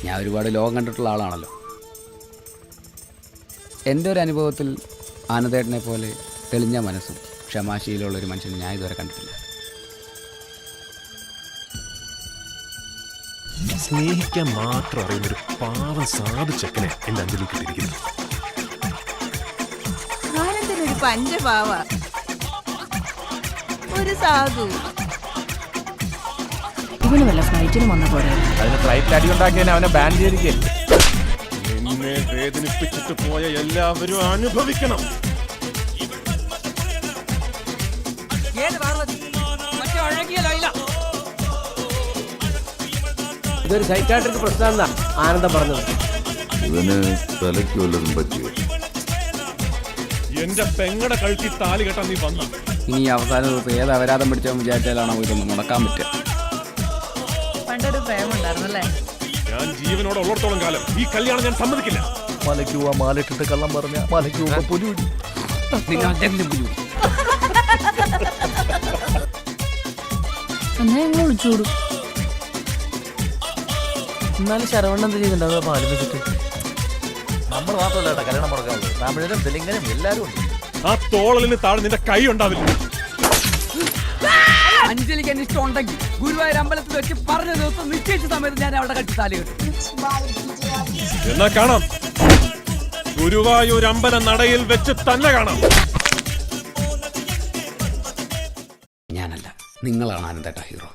ഞാൻ ഒരുപാട് ലോകം കണ്ടിട്ടുള്ള ആളാണല്ലോ. എൻ്റെ ഒരു അനുഭവത്തിൽ ആനന്ദേട്ടനെ പോലെ തെളിഞ്ഞ മനസ്സും ക്ഷമാശീലമുള്ളൊരു മനുഷ്യനെ ഞാൻ ഇതുവരെ കണ്ടിട്ടില്ല. സ്നേഹിക്കാൻ മാത്രം അറിയുന്നൊരു പാവം സാധു ചെക്കനെ എൻ്റെ അഞ്ജലി കിട്ടിയിരിക്കുന്നു. ആനന്ദനൊരു പഞ്ചപാവ, ഒരു സാധു. ഇവന് വല്ല ഫ്ലൈറ്റിന് വന്ന പോലെ. അതിന് ഫ്ലൈറ്റ് അടി ഉണ്ടാക്കിയതിന് അവനെ ബാൻ ചെയ്തിരിക്കുകയല്ലേ. എന്നെ വേദനിപ്പിച്ചിട്ട് പോയ എല്ലാവരും അനുഭവിക്കണം. ഇതൊരു സൈക്കാട്രിക് പ്രശ്നം എന്നാ ആനന്ദം പറഞ്ഞത്. ഇവന് തലയ്ക്ക് വല്ലതും പറ്റിയോ? എന്റെ പെങ്ങടെ കഴുത്തി താലി കെട്ടാൻ നീ വന്ന ഇനി അവസാന ദിവസം ഏത് അപരാധം പിടിച്ചവൻ വിചാരിച്ചാലാണോ ഇതൊന്ന് മുടക്കാൻ പറ്റുക? പണ്ടൊരു പ്രേമുണ്ടായിരുന്നല്ലേ? ഞാൻ ജീവനോട് ഉള്ളിടത്തോളം കാലം ഈ കല്യാണം ഞാൻ സമ്മതിക്കില്ല. മലയ്ക്ക് പോവാ, മാലിട്ടിട്ട് കള്ളം പറഞ്ഞ മലയ്ക്ക് പോവാ പുലി. എന്നാ ഞങ്ങൾ ഒളിച്ചോടും. എന്നാലും ശരവണ്ണ എന്ത് ചെയ്യുന്നുണ്ടാവുക ആലോചിച്ചിട്ട്? നമ്മൾ മാത്രമല്ല കല്യാണം മുടക്കാവുള്ളൂ. തമിഴരും തെലുങ്കനും എല്ലാവരും ഉണ്ട്. ആ തോളലിന് താഴെ നിന്റെ കൈ ഉണ്ടാവില്ല. അഞ്ജലിക്ക് എന്നെ ഇഷ്ടം ഉണ്ടെങ്കിൽ ഗുരുവായൂർ അമ്പലത്തിൽ വെച്ച് പറഞ്ഞ ദിവസം നിശ്ചയിച്ച സമയത്ത് ഞാൻ അവിടെ കെട്ടി താലി കെട്ടും. എന്നാ കാണാം, ഗുരുവായൂർ അമ്പല നടയിൽ വെച്ച് തന്നെ കാണാം. ഞാനല്ല, നിങ്ങളാണ് ആനന്ദേട്ട ഹീറോ.